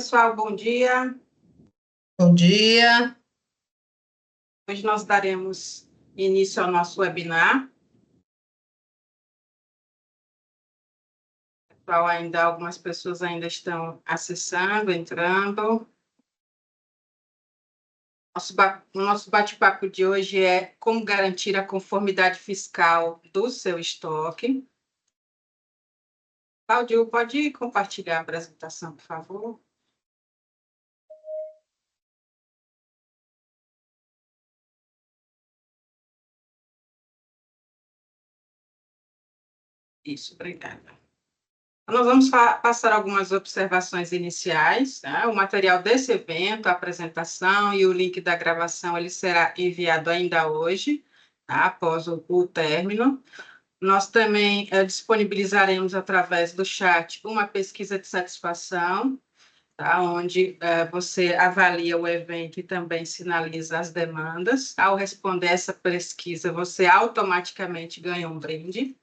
pessoal, bom dia. Bom dia. Hoje nós daremos início ao nosso webinar. Algumas pessoas ainda estão acessando, entrando. O nosso bate-papo de hoje é como garantir a conformidade fiscal do seu estoque. Cláudio, pode compartilhar a apresentação, por favor? Isso, obrigada. Nós vamos passar algumas observações iniciais, tá? O material desse evento, a apresentação e o link da gravação, ele será enviado ainda hoje, tá? Após o término. Nós também disponibilizaremos através do chat uma pesquisa de satisfação, tá? Onde você avalia o evento e também sinaliza as demandas. Ao responder essa pesquisa, você automaticamente ganha um brinde.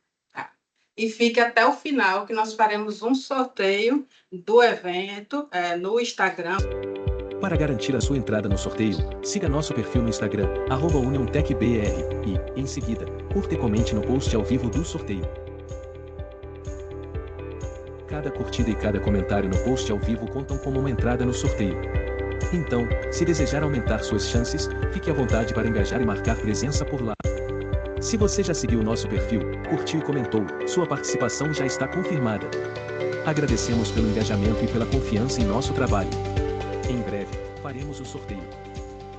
E fique até o final, que nós faremos um sorteio do evento no Instagram. Para garantir a sua entrada no sorteio, siga nosso perfil no Instagram, @UnionTechBR, e, em seguida, curta e comente no post ao vivo do sorteio. Cada curtida e cada comentário no post ao vivo contam como uma entrada no sorteio. Então, se desejar aumentar suas chances, fique à vontade para engajar e marcar presença por lá. Se você já seguiu nosso perfil, curtiu e comentou, sua participação já está confirmada. Agradecemos pelo engajamento e pela confiança em nosso trabalho. Em breve, faremos o sorteio.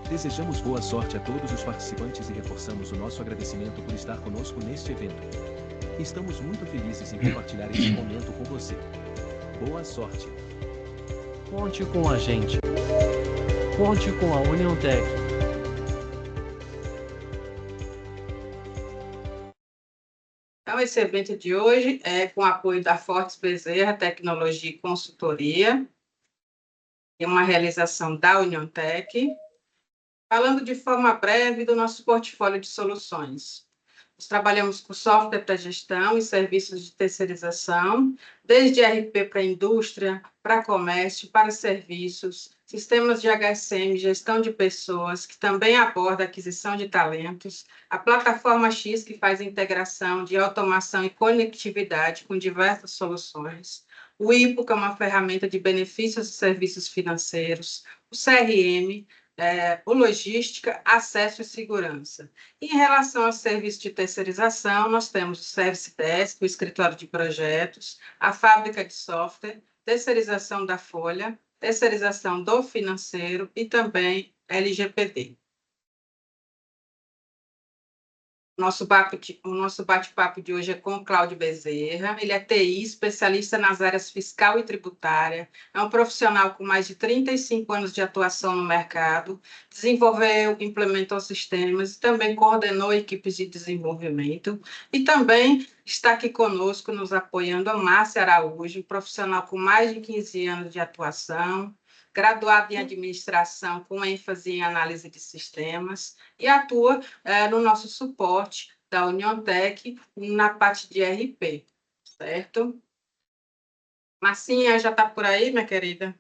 Desejamos boa sorte a todos os participantes e reforçamos o nosso agradecimento por estar conosco neste evento. Estamos muito felizes em compartilhar este momento com você. Boa sorte. Conte com a gente. Conte com a UnionTech. Então, esse evento de hoje é com apoio da Fortes Bezerra Tecnologia e Consultoria, é uma realização da UnionTech, falando de forma breve do nosso portfólio de soluções. Nós trabalhamos com software para gestão e serviços de terceirização, desde ERP para indústria, para comércio, para serviços, sistemas de HSM, gestão de pessoas, que também aborda aquisição de talentos, a plataforma X, que faz integração de automação e conectividade com diversas soluções, o IPO, que é uma ferramenta de benefícios e serviços financeiros, o CRM, o logística, acesso e segurança. Em relação ao serviço de terceirização, nós temos o Service Desk, o escritório de projetos, a fábrica de software, terceirização da folha, terceirização do financeiro e também LGPD. O nosso bate-papo de hoje é com o Cláudio Bezerra. Ele é TI, especialista nas áreas fiscal e tributária. É um profissional com mais de 35 anos de atuação no mercado. Desenvolveu, implementou sistemas e também coordenou equipes de desenvolvimento. E também está aqui conosco, nos apoiando, a Márcia Araújo, profissional com mais de 15 anos de atuação, graduado em administração com ênfase em análise de sistemas e atua no nosso suporte da UnionTech na parte de RP, certo? Marcinha, já está por aí, minha querida?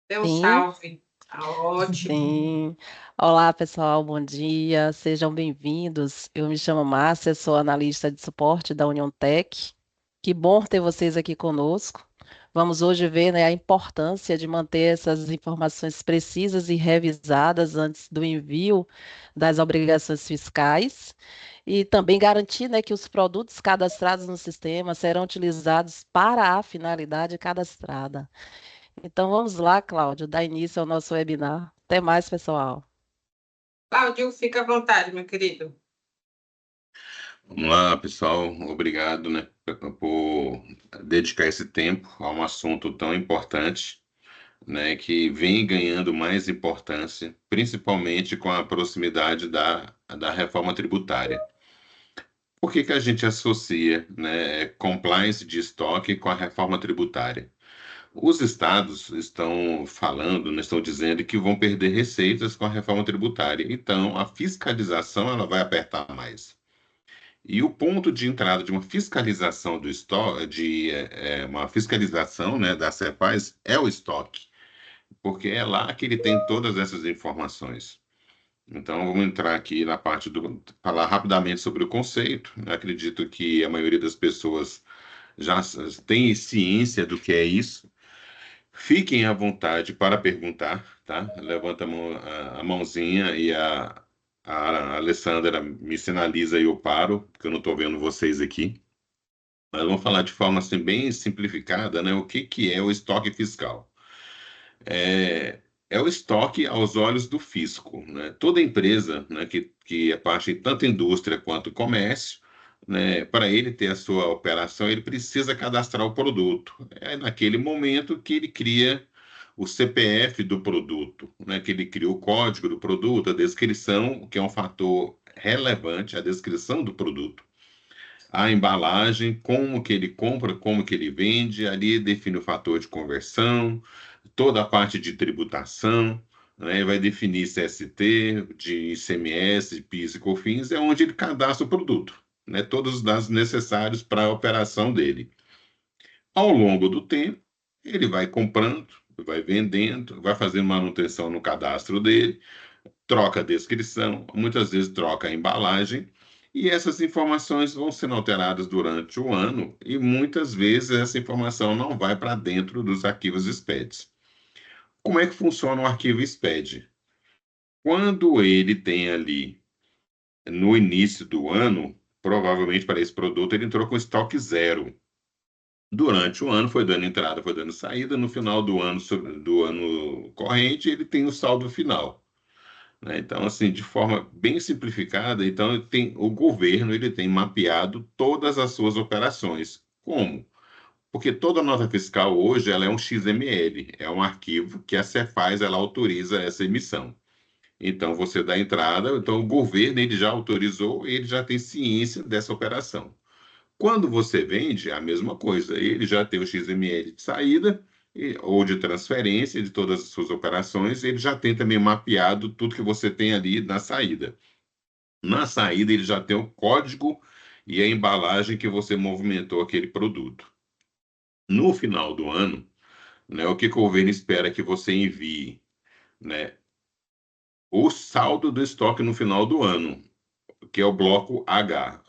Dê um salve. Tá ótimo. Sim. Olá, pessoal, bom dia, sejam bem-vindos. Eu me chamo Márcia, sou analista de suporte da UnionTech. Que bom ter vocês aqui conosco. Vamos hoje ver, né, a importância de manter essas informações precisas e revisadas antes do envio das obrigações fiscais e também garantir, né, que os produtos cadastrados no sistema serão utilizados para a finalidade cadastrada. Então, vamos lá, Cláudio, dar início ao nosso webinar. Até mais, pessoal. Cláudio, fica à vontade, meu querido. Vamos lá, pessoal. Obrigado, né, por dedicar esse tempo a um assunto tão importante, né, que vem ganhando mais importância, principalmente com a proximidade da reforma tributária. Por que a gente associa, né, compliance de estoque com a reforma tributária? Os estados estão falando, estão dizendo que vão perder receitas com a reforma tributária, então a fiscalização ela vai apertar mais. E o ponto de entrada de uma fiscalização do estoque, uma fiscalização, né, da Cepaz é o estoque. porque é lá que ele tem todas essas informações. Então, vamos entrar aqui na parte falar rapidamente sobre o conceito. Eu acredito que a maioria das pessoas já tem ciência do que é isso. Fiquem à vontade para perguntar, tá? Levanta a mãozinha e a Alessandra me sinaliza e eu paro, porque eu não estou vendo vocês aqui. Mas vamos falar de forma assim, bem simplificada, né? O que é o estoque fiscal? É o estoque aos olhos do fisco, né? Toda empresa, né, que é parte de tanto indústria quanto comércio, né, para ele ter a sua operação, ele precisa cadastrar o produto. É naquele momento que ele cria o CPF do produto, né, que ele cria o código do produto, a descrição, que é um fator relevante, a descrição do produto, a embalagem, como que ele compra, como que ele vende, ali define o fator de conversão, toda a parte de tributação, né, vai definir CST, de ICMS, de PIS e COFINS, é onde ele cadastra o produto, né, todos os dados necessários para a operação dele. Ao longo do tempo, ele vai comprando, vai vendendo, vai fazendo manutenção no cadastro dele, troca a descrição, muitas vezes troca a embalagem, e essas informações vão sendo alteradas durante o ano, e muitas vezes essa informação não vai para dentro dos arquivos SPED. Como é que funciona o arquivo SPED? Quando ele tem ali, no início do ano, provavelmente para esse produto, ele entrou com estoque zero. Durante o ano foi dando entrada, foi dando saída, no final do ano corrente, ele tem o saldo final, né? Então, assim, de forma bem simplificada, então o governo ele tem mapeado todas as suas operações. Como? Porque toda nota fiscal hoje ela é um XML, é um arquivo que a Cefaz ela autoriza essa emissão. Então você dá entrada, então o governo ele já autorizou, ele já tem ciência dessa operação. Quando você vende, é a mesma coisa, ele já tem o XML de saída ou de transferência de todas as suas operações, ele já tem também mapeado tudo que você tem ali na saída. Na saída ele já tem o código e a embalagem que você movimentou aquele produto. No final do ano, né, o que o governo espera que você envie, né, o saldo do estoque no final do ano, que é o bloco H.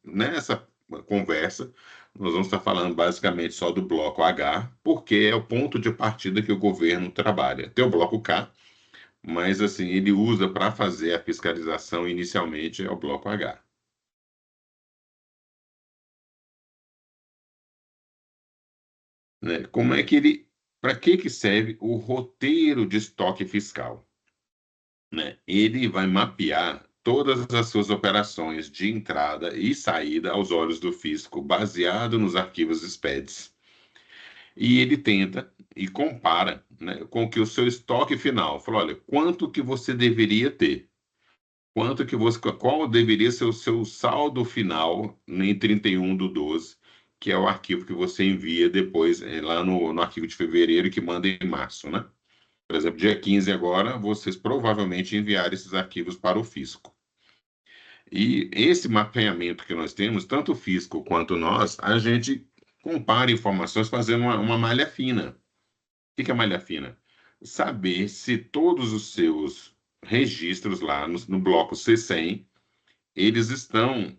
Nessa conversa, nós vamos estar falando basicamente só do bloco H, porque é o ponto de partida que o governo trabalha. Tem o bloco K, mas assim, ele usa para fazer a fiscalização inicialmente é o bloco H. Né? Como é que para que serve o roteiro de estoque fiscal? Né? Ele vai mapear todas as suas operações de entrada e saída aos olhos do fisco, baseado nos arquivos SPEDs. E ele tenta e compara, né, com que o seu estoque final. Fala, olha, quanto que você deveria ter? Qual deveria ser o seu saldo final em 31/12, que é o arquivo que você envia depois lá no arquivo de fevereiro que manda em março, né? Por exemplo, dia 15 agora, vocês provavelmente enviaram esses arquivos para o fisco. E esse mapeamento que nós temos, tanto o fisco quanto nós, a gente compara informações fazendo uma malha fina. O que é malha fina? Saber se todos os seus registros lá no bloco C100, eles estão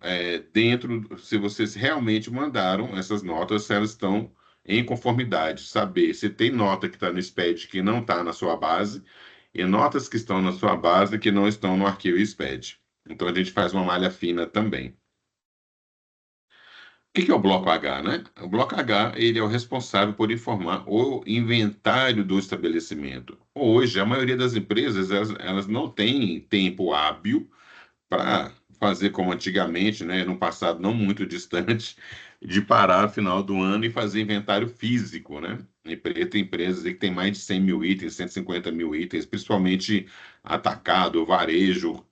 dentro, se vocês realmente mandaram essas notas, se elas estão em conformidade. Saber se tem nota que está no SPED que não está na sua base e notas que estão na sua base que não estão no arquivo SPED. Então, a gente faz uma malha fina também. O que é o bloco H, né? O bloco H, ele é o responsável por informar o inventário do estabelecimento. Hoje, a maioria das empresas, elas não têm tempo hábil para fazer como antigamente, né, no passado não muito distante, de parar no final do ano e fazer inventário físico, né? Tem empresas que tem mais de 100 mil itens, 150 mil itens, principalmente atacado, varejo,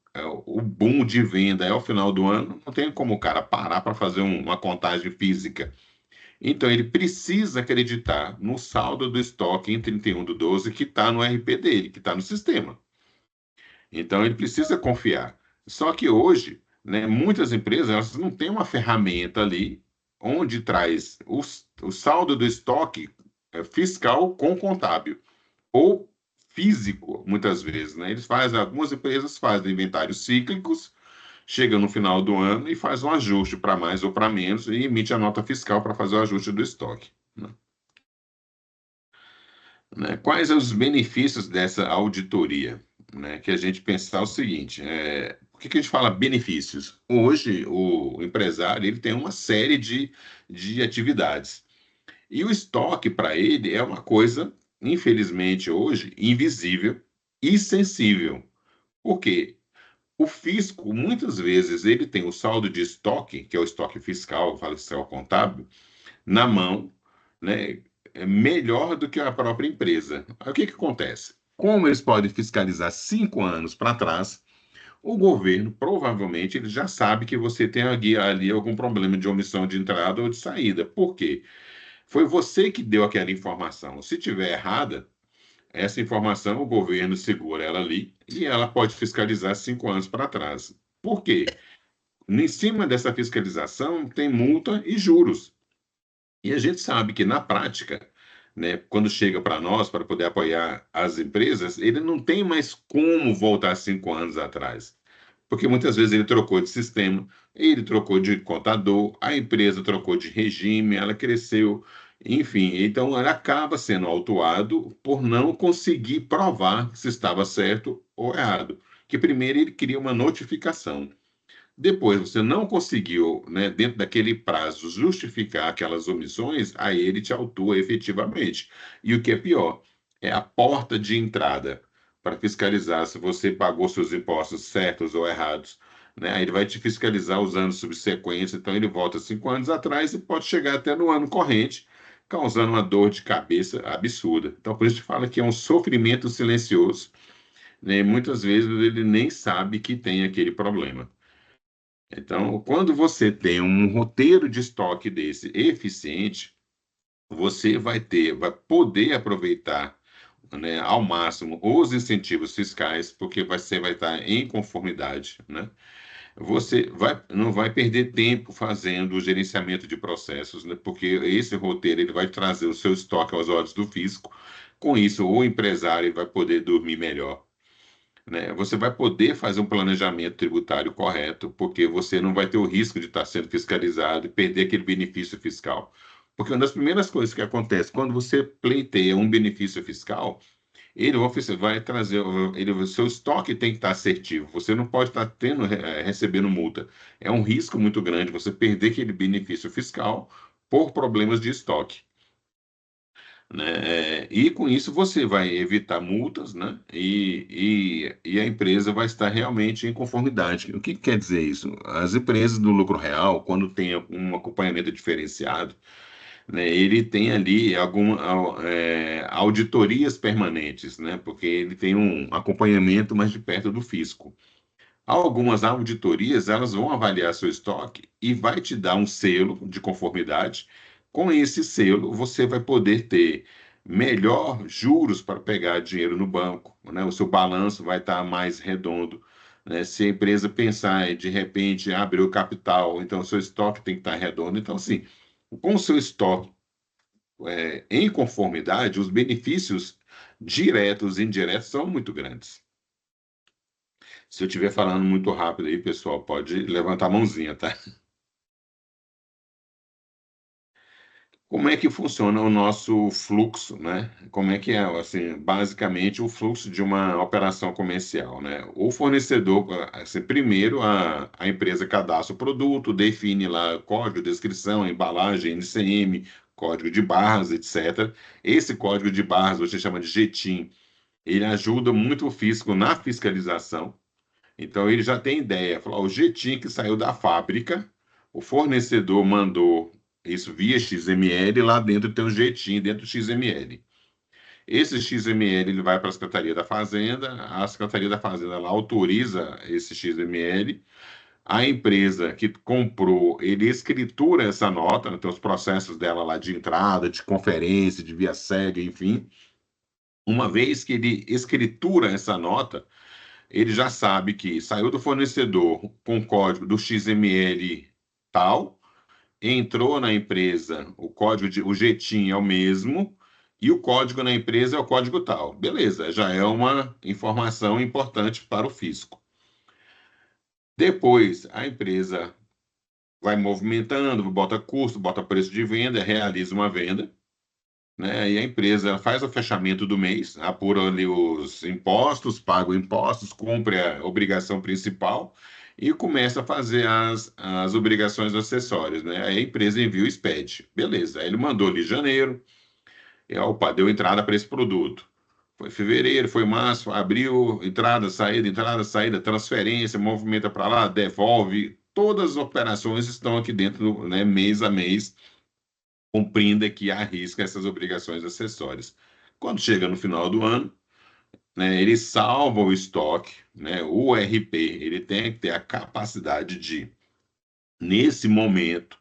o boom de venda é ao final do ano, não tem como o cara parar para fazer uma contagem física. Então, ele precisa acreditar no saldo do estoque em 31/12 que está no RP dele, que está no sistema. Então, ele precisa confiar. Só que hoje, né, muitas empresas elas não têm uma ferramenta ali onde traz o saldo do estoque fiscal com contábil. ou físico, muitas vezes, né? Algumas empresas fazem inventários cíclicos, chega no final do ano e faz um ajuste para mais ou para menos e emite a nota fiscal para fazer o ajuste do estoque, né? Quais os benefícios dessa auditoria? Né? Que a gente pensar o seguinte, por que a gente fala benefícios? Hoje, o empresário ele tem uma série de atividades. E o estoque, para ele, é uma coisa, infelizmente, hoje, invisível e sensível. Por quê? O fisco, muitas vezes, ele tem o saldo de estoque, que é o estoque fiscal, o fiscal contábil, na mão, né, melhor do que a própria empresa. Aí, o que acontece? Como eles podem fiscalizar 5 anos para trás, o governo provavelmente ele já sabe que você tem ali algum problema de omissão de entrada ou de saída. Por quê? Foi você que deu aquela informação. Se tiver errada, essa informação o governo segura ela ali e ela pode fiscalizar 5 anos para trás. Por quê? Em cima dessa fiscalização tem multa e juros. E a gente sabe que na prática, né, quando chega para nós para poder apoiar as empresas, ele não tem mais como voltar 5 anos atrás. Porque muitas vezes ele trocou de sistema, ele trocou de contador, a empresa trocou de regime, ela cresceu, enfim. Então, ela acaba sendo autuado por não conseguir provar se estava certo ou errado. Que primeiro ele cria uma notificação. Depois, você não conseguiu, né, dentro daquele prazo, justificar aquelas omissões, aí ele te autua efetivamente. E o que é pior, é a porta de entrada para fiscalizar se você pagou seus impostos certos ou errados. Né? Aí ele vai te fiscalizar os anos subsequentes, então ele volta 5 anos atrás e pode chegar até no ano corrente, causando uma dor de cabeça absurda. Então, por isso a gente fala que é um sofrimento silencioso, né? Muitas vezes ele nem sabe que tem aquele problema. Então, quando você tem um roteiro de estoque desse eficiente, você vai poder aproveitar, né, ao máximo os incentivos fiscais, porque você vai estar em conformidade, né? Não vai perder tempo fazendo o gerenciamento de processos, né? Porque esse roteiro ele vai trazer o seu estoque aos olhos do fisco. Com isso, o empresário vai poder dormir melhor, né? Você vai poder fazer um planejamento tributário correto, porque você não vai ter o risco de estar sendo fiscalizado e perder aquele benefício fiscal. Porque uma das primeiras coisas que acontece quando você pleiteia um benefício fiscal, vai trazer, o seu estoque tem que estar assertivo. Você não pode estar recebendo multa. É um risco muito grande você perder aquele benefício fiscal por problemas de estoque. Né? E com isso você vai evitar multas, né? E a empresa vai estar realmente em conformidade. O que quer dizer isso? As empresas do lucro real, quando tem um acompanhamento diferenciado, né, ele tem ali auditorias permanentes, né? Porque ele tem um acompanhamento mais de perto do fisco. Algumas auditorias, elas vão avaliar seu estoque e vai te dar um selo de conformidade. Com esse selo, você vai poder ter melhor juros para pegar dinheiro no banco, né? O seu balanço vai estar mais redondo, né? Se a empresa pensar em, de repente, abrir o capital, então o seu estoque tem que estar redondo. Então, assim, com o seu estoque em conformidade, os benefícios diretos e indiretos são muito grandes. Se eu estiver falando muito rápido aí, pessoal, pode levantar a mãozinha, tá? Como é que funciona o nosso fluxo, né? Como é que é, assim, basicamente o fluxo de uma operação comercial, né? O fornecedor, assim, primeiro a empresa cadastra o produto, define lá código, descrição, embalagem, NCM, código de barras, etc. Esse código de barras, você chama de GTIM, ele ajuda muito o fisco na fiscalização. Então ele já tem ideia, falou, o jeitinho que saiu da fábrica, o fornecedor mandou isso via XML, lá dentro tem um jeitinho dentro do XML. Esse XML ele vai para a Secretaria da Fazenda, a Secretaria da Fazenda ela autoriza esse XML, a empresa que comprou, ele escritura essa nota, né, tem os processos dela lá de entrada, de conferência, de via SEG, enfim. Uma vez que ele escritura essa nota, ele já sabe que saiu do fornecedor com código do XML tal, entrou na empresa, o código o GTIM é o mesmo, E o código na empresa é o código tal. Beleza, já é uma informação importante para o fisco. Depois, a empresa vai movimentando, bota custo, bota preço de venda, realiza uma venda, né? E a empresa faz o fechamento do mês, apura ali os impostos, paga os impostos, cumpre a obrigação principal e começa a fazer as obrigações acessórias, né? Aí a empresa envia o SPED. Beleza, aí ele mandou ali em janeiro, e opa, deu entrada para esse produto. Foi fevereiro, foi março, abril, entrada, saída, transferência, movimenta para lá, devolve. Todas as operações estão aqui dentro, né, mês a mês, cumprindo aqui à risca essas obrigações acessórias. Quando chega no final do ano, né, ele salva o estoque, né, o RP, ele tem que ter a capacidade de, nesse momento,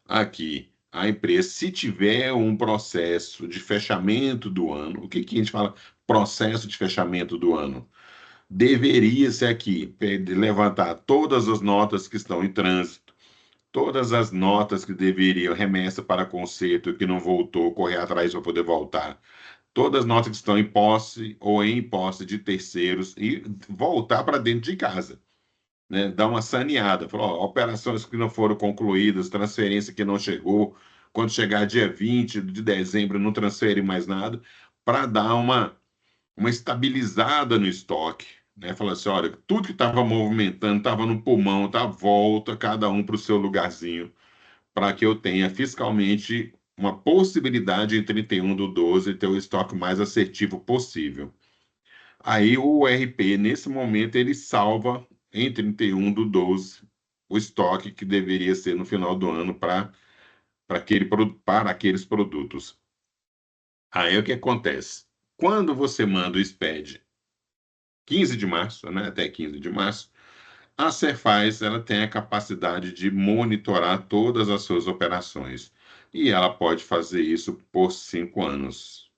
aqui, a empresa, se tiver um processo de fechamento do ano, o que a gente fala processo de fechamento do ano? Deveria ser aqui, de levantar todas as notas que estão em trânsito, todas as notas que deveriam, remessa para conserto, que não voltou, correr atrás para poder voltar, todas as notas que estão em posse ou em posse de terceiros e voltar para dentro de casa. Né, dar uma saneada, falou, ó, operações que não foram concluídas, transferência que não chegou, quando chegar dia 20 de dezembro não transfere mais nada, para dar uma estabilizada no estoque, né? Falar assim, olha, tudo que estava movimentando, estava no pulmão, tá, volta cada um para o seu lugarzinho, para que eu tenha fiscalmente uma possibilidade em 31/12 ter o estoque mais assertivo possível. Aí o RP, nesse momento, ele salva em 31/12 o estoque que deveria ser no final do ano para aqueles produtos. Aí o que acontece? Quando você manda o SPED 15 de março, né, até 15 de março, a Cefaz ela tem a capacidade de monitorar todas as suas operações. E ela pode fazer isso por 5 anos.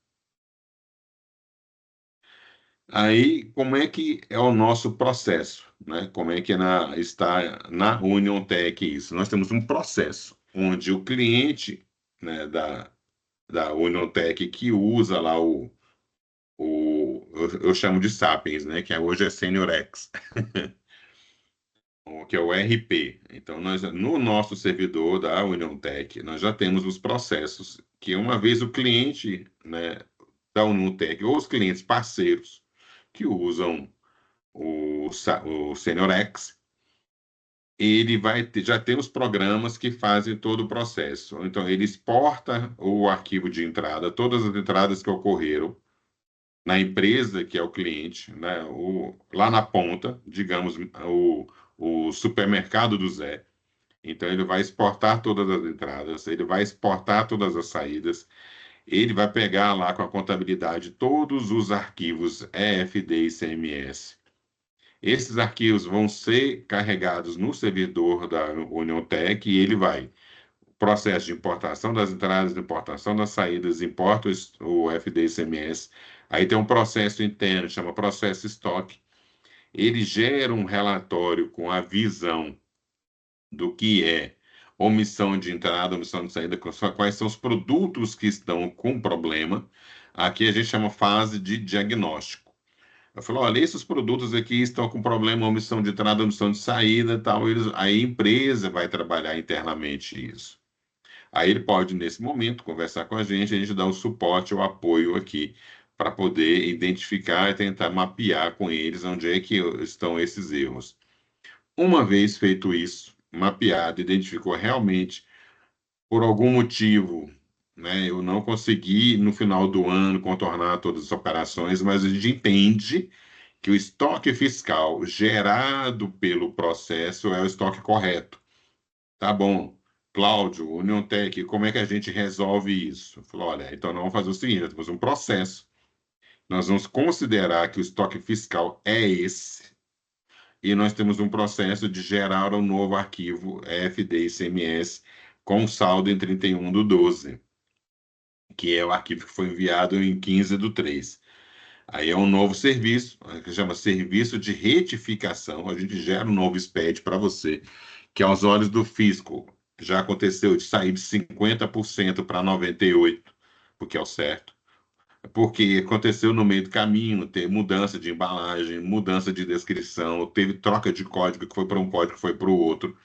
Aí, como é que é o nosso processo? Né? Como é que está na Union Tech isso? Nós temos um processo onde o cliente, né, da Union Tech que usa lá eu chamo de Sapiens, né, que hoje é Senior X, que é o RP. Então, no nosso servidor da Union Tech, nós já temos os processos que uma vez o cliente, né, da Union Tech ou os clientes parceiros que usam o Senior X, ele já tem os programas que fazem todo o processo. Então, ele exporta o arquivo de entrada, todas as entradas que ocorreram na empresa, que é o cliente, né, lá na ponta, digamos, o supermercado do Zé. Então, ele vai exportar todas as entradas, ele vai exportar todas as saídas, ele vai pegar lá com a contabilidade todos os arquivos EFD e CMS. Esses arquivos vão ser carregados no servidor da Union Tech e ele vai processo de importação das entradas, importação das saídas, importa o FD e CMS. Aí tem um processo interno, chama processo estoque. Ele gera um relatório com a visão do que é omissão de entrada, omissão de saída, quais são os produtos que estão com problema. Aqui a gente chama fase de diagnóstico. Eu falo, olha, esses produtos aqui estão com problema, omissão de entrada, omissão de saída, tal. Aí a empresa vai trabalhar internamente isso. Aí ele pode, nesse momento, conversar com a gente dá o suporte, o apoio aqui, para poder identificar e tentar mapear com eles onde é que estão esses erros. Uma vez feito isso, mapeado, identificou realmente, por algum motivo, né, eu não consegui, no final do ano, contornar todas as operações, mas a gente entende que o estoque fiscal gerado pelo processo é o estoque correto. Tá bom, Cláudio, Union Tech, como é que a gente resolve isso? Falou, olha, então nós vamos fazer o seguinte, nós temos um processo. Nós vamos considerar que o estoque fiscal é esse, e nós temos um processo de gerar um novo arquivo EFD e CMS com saldo em 31/12, que é o arquivo que foi enviado em 15/3. Aí é um novo serviço, que chama Serviço de Retificação. A gente gera um novo SPED para você, que aos olhos do fisco já aconteceu de sair de 50% para 98%, porque é o certo. porque aconteceu no meio do caminho, teve mudança de embalagem, mudança de descrição, teve troca de código, que foi para um código, que foi para o outro,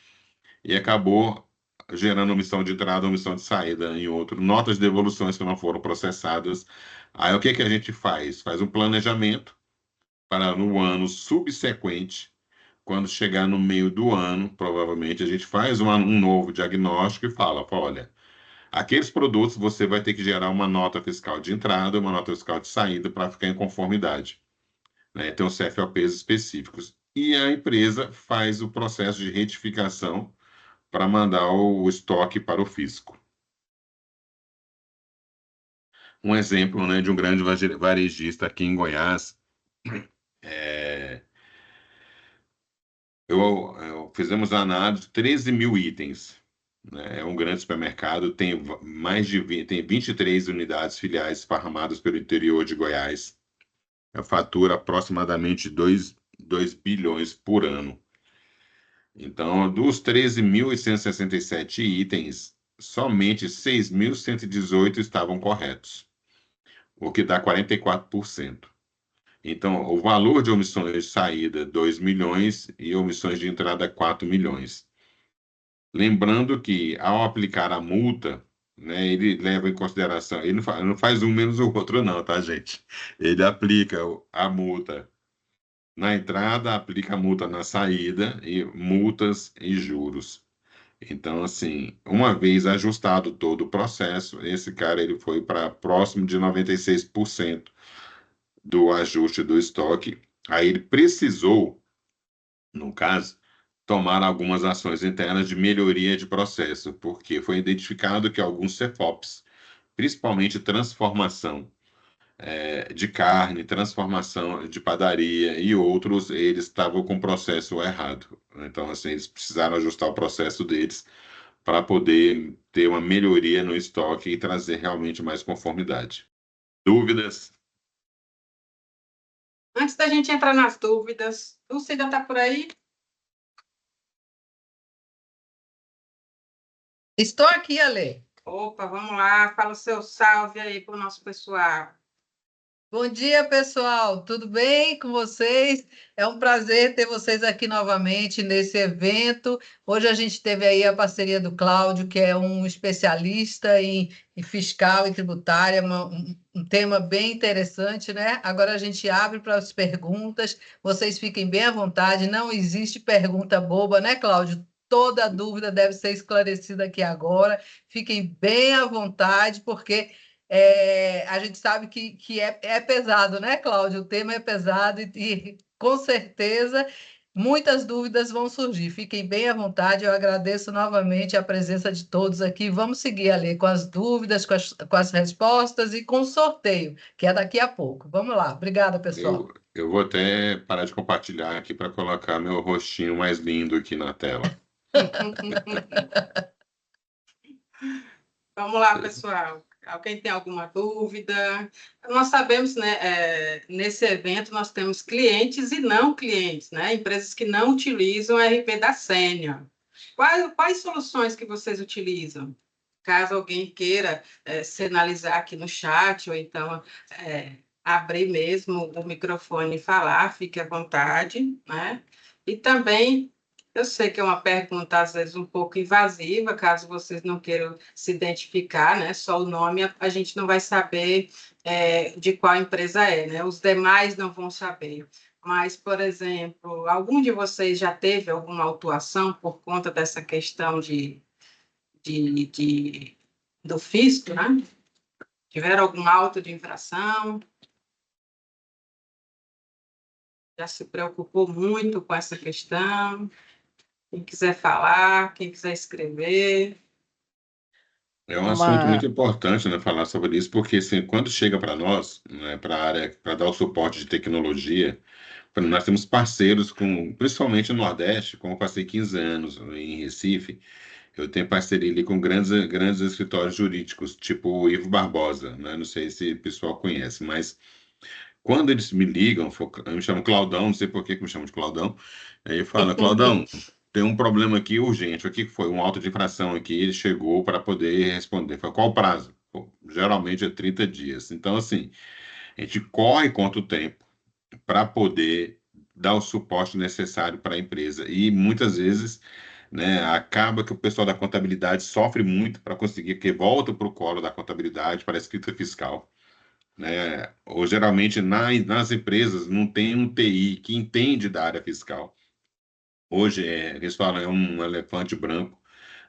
e acabou gerando omissão de entrada, omissão de saída em outro, notas de devoluções que não foram processadas. Aí o que que a gente faz? Faz um planejamento para no ano subsequente, quando chegar no meio do ano, provavelmente a gente faz um novo diagnóstico e fala, olha, aqueles produtos você vai ter que gerar uma nota fiscal de entrada, uma nota fiscal de saída para ficar em conformidade, né? Tem os CFOPs específicos. E a empresa faz o processo de retificação para mandar o estoque para o fisco. Um exemplo, né, de um grande varejista aqui em Goiás, fizemos a análise de 13 mil itens, né? É um grande supermercado, tem tem 23 unidades filiais esparramadas pelo interior de Goiás. Fatura aproximadamente 2 bilhões por ano. Então, dos 13.167 itens, somente 6.118 estavam corretos, o que dá 44%. Então, o valor de omissões de saída, 2 milhões, e omissões de entrada, 4 milhões. Lembrando que, ao aplicar a multa, né, ele leva em consideração, ele não faz um menos o outro não, tá, gente? Ele aplica a multa na entrada, aplica a multa na saída, e multas e juros. Então, assim, uma vez ajustado todo o processo, esse cara ele foi para próximo de 96% do ajuste do estoque. Aí ele precisou, no caso, tomar algumas ações internas de melhoria de processo, porque foi identificado que alguns CFOPs, principalmente transformação de carne, transformação de padaria e outros, eles estavam com o processo errado. Então, assim, eles precisaram ajustar o processo deles para poder ter uma melhoria no estoque e trazer realmente mais conformidade. Dúvidas? Antes da gente entrar nas dúvidas, o Cida está por aí? Estou aqui, Ale. Opa, vamos lá, fala o seu salve aí para o nosso pessoal. Bom dia, pessoal. Tudo bem com vocês? É um prazer ter vocês aqui novamente nesse evento. Hoje a gente teve aí a parceria do Cláudio, que é um especialista em fiscal e tributária, um tema bem interessante, né? Agora a gente abre para as perguntas. Vocês fiquem bem à vontade. Não existe pergunta boba, né, Cláudio? Toda dúvida deve ser esclarecida aqui agora. Fiquem bem à vontade, porque a gente sabe que é pesado, né, Cláudio? O tema é pesado e com certeza muitas dúvidas vão surgir. Fiquem bem à vontade, eu agradeço novamente a presença de todos aqui. Vamos seguir ali com as dúvidas, com as respostas e com o sorteio, que é daqui a pouco. Vamos lá. Obrigada, pessoal. Eu vou até parar de compartilhar aqui para colocar meu rostinho mais lindo aqui na tela. Vamos lá, pessoal. Alguém tem alguma dúvida? Nós sabemos, né, nesse evento nós temos clientes e não clientes, né? Empresas que não utilizam o RP da Sênior. Quais soluções que vocês utilizam? Caso alguém queira sinalizar aqui no chat, ou então abrir mesmo o microfone e falar, fique à vontade, né? E também, eu sei que é uma pergunta, às vezes, um pouco invasiva, caso vocês não queiram se identificar, né? Só o nome, a gente não vai saber de qual empresa é, né? Os demais não vão saber. Mas, por exemplo, algum de vocês já teve alguma autuação por conta dessa questão do fisco, né? Tiveram algum auto de infração? Já se preocupou muito com essa questão? Quem quiser falar, quem quiser escrever. É um assunto muito importante, né, falar sobre isso, porque assim, quando chega para nós, né, para a área, para dar o suporte de tecnologia, nós temos parceiros, principalmente no Nordeste, como eu passei 15 anos em Recife, eu tenho parceria ali com grandes escritórios jurídicos, tipo o Ivo Barbosa, né, não sei se o pessoal conhece, mas quando eles me ligam, eu me chamo Claudão, não sei por que me chamam de Claudão, aí fala, Claudão, tem um problema aqui urgente, o que foi? Um auto de infração aqui, ele chegou para poder responder. Foi qual o prazo? geralmente é 30 dias. Então, assim, a gente corre quanto tempo para poder dar o suporte necessário para a empresa. E muitas vezes, né, acaba que o pessoal da contabilidade sofre muito para conseguir, que volta para o colo da contabilidade, para a escrita fiscal. Né? Ou geralmente nas empresas não tem um TI que entende da área fiscal. Hoje, eles falam, é um elefante branco,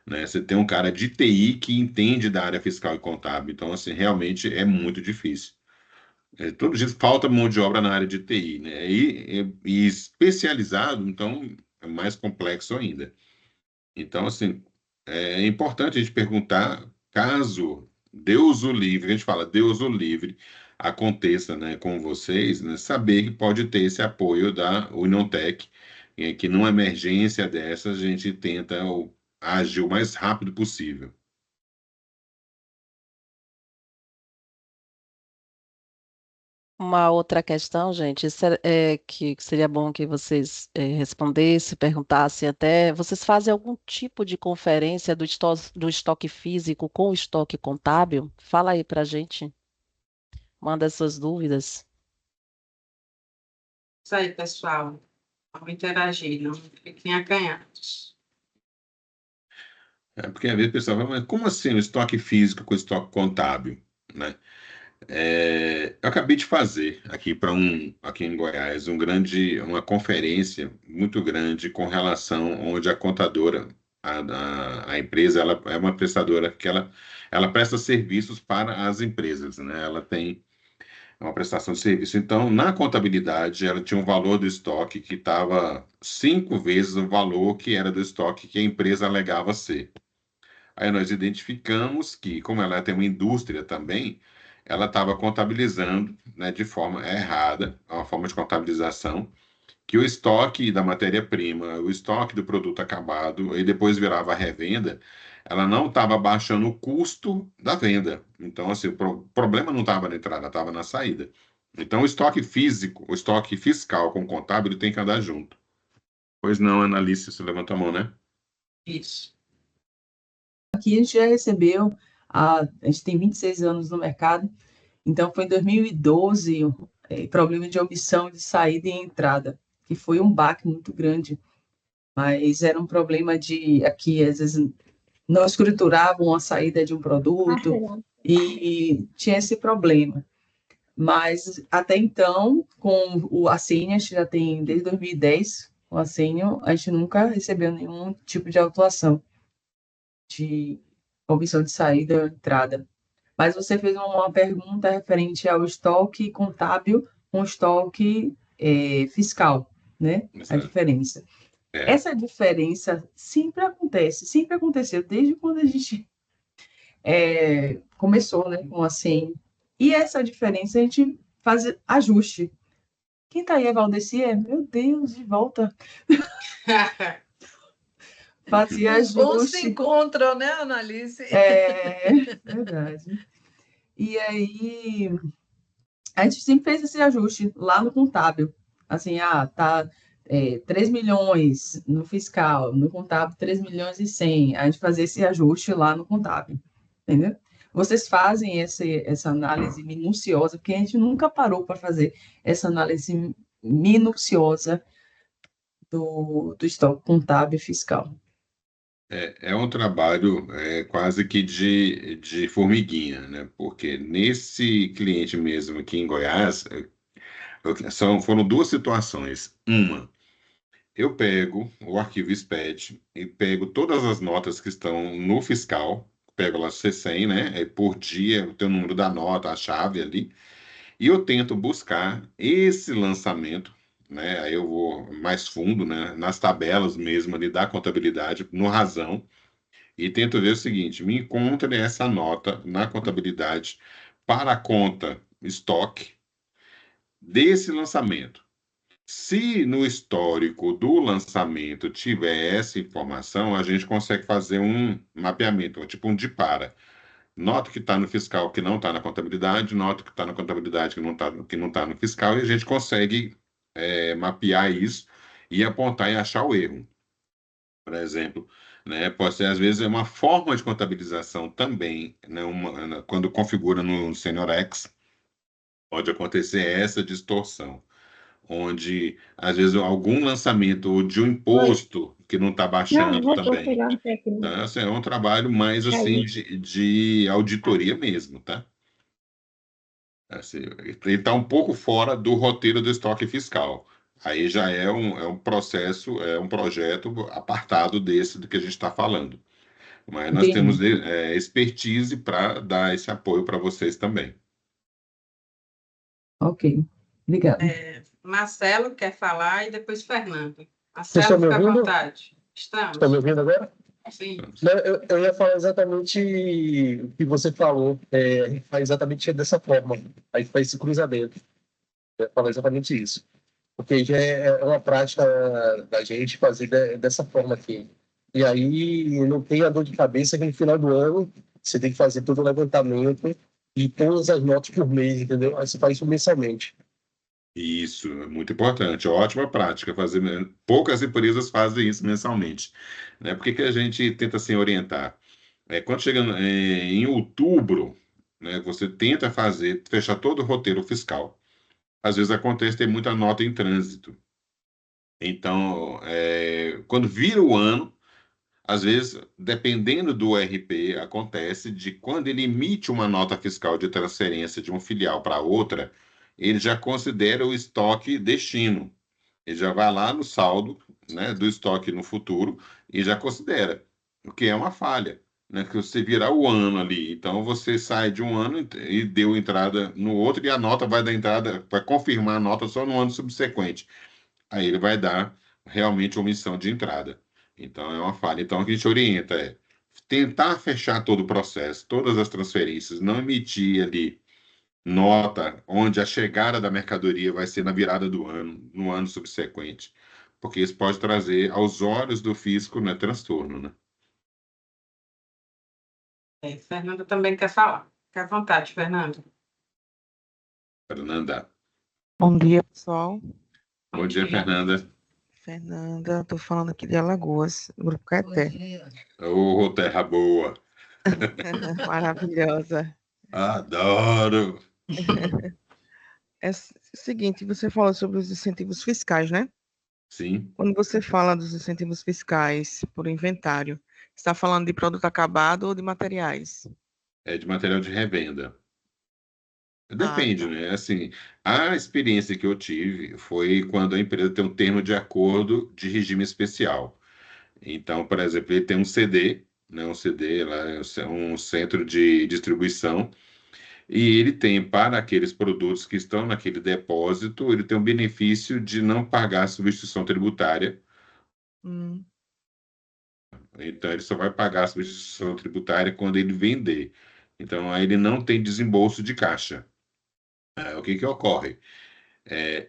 né? Você tem um cara de TI que entende da área fiscal e contábil. Então, assim, realmente é muito difícil. Todo dia falta mão de obra na área de TI, né? E especializado, então, é mais complexo ainda. Então, assim, é importante a gente perguntar, caso Deus o livre, a gente fala Deus o livre, aconteça, né, com vocês, né, saber que pode ter esse apoio da Uniontech, que numa emergência dessa a gente tenta agir o mais rápido possível. Uma outra questão, gente, que seria bom que vocês respondessem, perguntassem até, vocês fazem algum tipo de conferência do estoque físico com o estoque contábil? Fala aí para a gente, manda suas dúvidas. Isso aí, pessoal. Vamos interagir, não fiquem acanhados. Porque às vezes o pessoal fala, mas como assim o estoque físico com o estoque contábil, né? Eu acabei de fazer aqui em Goiás uma conferência muito grande com relação onde a contadora, a empresa, ela é uma prestadora que ela presta serviços para as empresas, né? Ela tem uma prestação de serviço. Então, na contabilidade, ela tinha um valor do estoque que estava 5 vezes o valor que era do estoque que a empresa alegava ser. Aí nós identificamos que, como ela tem uma indústria também, ela estava contabilizando, né, de forma errada, uma forma de contabilização, que o estoque da matéria-prima, o estoque do produto acabado, e depois virava a revenda, ela não estava baixando o custo da venda. Então, assim, o problema não estava na entrada, estava na saída. Então, o estoque físico, o estoque fiscal com o contábil, ele tem que andar junto. Pois não, Analice, você levantou a mão, né? Isso. Aqui a gente já recebeu, a gente tem 26 anos no mercado, então foi em 2012, problema de omissão de saída e entrada, que foi um baque muito grande, mas era um problema aqui, às vezes, não escrituravam a saída de um produto e tinha esse problema. Mas até então, com o Assínio, a gente já tem desde 2010, com o Assínio, a gente nunca recebeu nenhum tipo de autuação de omissão de saída ou entrada. Mas você fez uma pergunta referente ao estoque contábil com estoque fiscal, né? A diferença. Essa diferença sempre acontece, sempre aconteceu, desde quando a gente começou, né, com assim. E essa diferença a gente faz ajuste. Quem está aí é Valdeci? Meu Deus, de volta. Fazia Os bons ajuste. se encontram, né, Analice? Verdade. E aí, a gente sempre fez esse ajuste lá no contábil. Assim, tá 3 milhões no fiscal, no contábil 3 milhões e 100. A gente fazia esse ajuste lá no contábil, entendeu? Vocês fazem essa análise minuciosa, porque a gente nunca parou para fazer essa análise minuciosa do estoque contábil e fiscal. É um trabalho quase que de formiguinha, né? Porque nesse cliente mesmo aqui em Goiás, foram duas situações. Uma, eu pego o arquivo SPED e pego todas as notas que estão no fiscal, pego lá C100, né? Por dia, tem o número da nota, a chave ali, e eu tento buscar esse lançamento, né? Aí eu vou mais fundo, né? Nas tabelas mesmo ali da contabilidade, no razão, e tento ver o seguinte: me encontre essa nota na contabilidade para a conta estoque desse lançamento. Se no histórico do lançamento tiver essa informação, a gente consegue fazer um mapeamento, tipo um de para. Nota que está no fiscal que não está na contabilidade, nota que está na contabilidade que não tá no fiscal, e a gente consegue mapear isso e apontar e achar o erro. Por exemplo, né? Pode ser, às vezes, é uma forma de contabilização também, né? Quando configura no SeniorX, pode acontecer essa distorção, onde, às vezes, algum lançamento de um Oi. imposto que não está Não, baixando voltou a também. pegar um técnico. Tá? Assim, é um trabalho mais assim Caiu. de auditoria mesmo, tá? Assim, ele está um pouco fora do roteiro do estoque fiscal. Aí já é um processo, é um projeto apartado desse do que a gente está falando. Mas nós temos Entendi. expertise para dar esse apoio para vocês também. Ok. Obrigada. Marcelo quer falar e depois Fernando. Vocês estão Marcelo, me fica à ouvindo? vontade. Estão me Estamos? ouvindo agora? Sim. Não, eu ia falar exatamente o que você falou. A gente faz exatamente dessa forma. A gente faz esse cruzamento. Eu ia falar exatamente isso. Porque já é uma prática da gente fazer dessa forma aqui. E aí não tem a dor de cabeça que no final do ano você tem que fazer todo o levantamento de todas as notas por mês, entendeu? Aí você faz isso mensalmente. Isso, é muito importante, ótima prática. Poucas empresas fazem isso mensalmente, né? Por que que a gente tenta se orientar? Quando chega em outubro, né, você tenta fechar todo o roteiro fiscal. Às vezes acontece ter muita nota em trânsito. Então, quando vira o ano, às vezes, dependendo do RP, acontece de quando ele emite uma nota fiscal de transferência de uma filial para outra, ele já considera o estoque destino. Ele já vai lá no saldo, né, do estoque no futuro e já considera, o que é uma falha, né, que você virar o ano ali. Então, você sai de um ano e deu entrada no outro e a nota vai dar entrada, vai confirmar a nota só no ano subsequente. Aí ele vai dar realmente omissão de entrada. Então, é uma falha. Então, o que a gente orienta é tentar fechar todo o processo, todas as transferências, não emitir ali nota onde a chegada da mercadoria vai ser na virada do ano, no ano subsequente, porque isso pode trazer aos olhos do fisco, né, transtorno, né? Fernando também quer falar. Fica à vontade, Fernando. Fernanda. Bom dia, pessoal. Bom dia, Fernanda. Fernanda, estou falando aqui de Alagoas, Grupo Bom Caeté. dia. Ô, terra boa. Maravilhosa. Adoro. É o seguinte, você falou sobre os incentivos fiscais, né? Sim, Quando você fala dos incentivos fiscais por inventário, você está falando de produto acabado ou de materiais? é de material de revenda. Depende, Tá. né? Assim, a experiência que eu tive foi quando a empresa tem um termo de acordo de regime especial. Então, por exemplo, ele tem um CD, né? Um CD lá, é um centro de distribuição, e ele tem, para aqueles produtos que estão naquele depósito, ele tem o benefício de não pagar substituição tributária. Hum, Então, ele só vai pagar a substituição tributária quando ele vender. Então, aí ele não tem desembolso de caixa. O que que ocorre?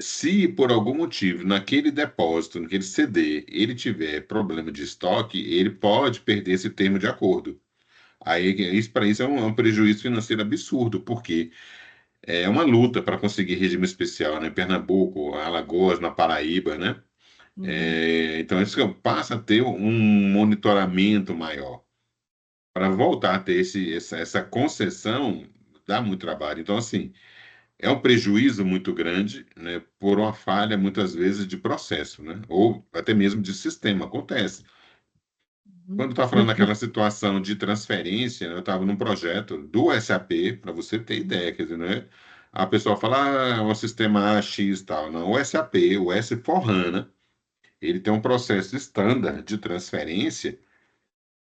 Se por algum motivo naquele depósito, naquele CD, ele tiver problema de estoque, ele pode perder esse termo de acordo. Aí, para isso é um prejuízo financeiro absurdo, porque é uma luta para conseguir regime especial, né? Em Pernambuco, Alagoas, na Paraíba, né? uhum. Então, isso passa a ter um monitoramento maior. Para voltar a ter essa concessão, dá muito trabalho. Então, assim, é um prejuízo muito grande, né, por uma falha, muitas vezes, de processo, né, ou até mesmo de sistema. Acontece. Quando está falando daquela situação de transferência, né, eu estava num projeto do SAP, para você ter ideia, quer dizer, né, a pessoa fala, o sistema AX e tal. Não, o SAP, o S4HANA, ele tem um processo standard de transferência,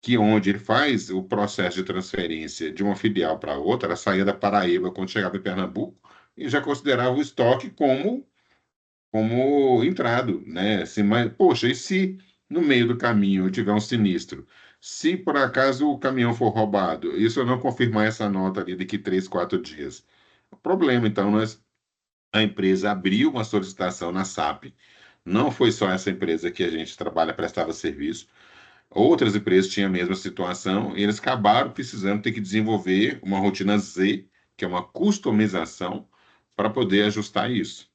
que onde ele faz o processo de transferência de uma filial para outra, ela saía da Paraíba quando chegava em Pernambuco, e já considerava o estoque como entrado, né? Assim, mas, poxa, e se no meio do caminho eu tiver um sinistro? Se por acaso o caminhão for roubado, e se eu não confirmar essa nota ali daqui 3, 4 dias? Problema, então, a empresa abriu uma solicitação na SAP, não foi só essa empresa que a gente trabalha, prestava serviço, outras empresas tinham a mesma situação, e eles acabaram precisando ter que desenvolver uma rotina Z, que é uma customização, para poder ajustar isso.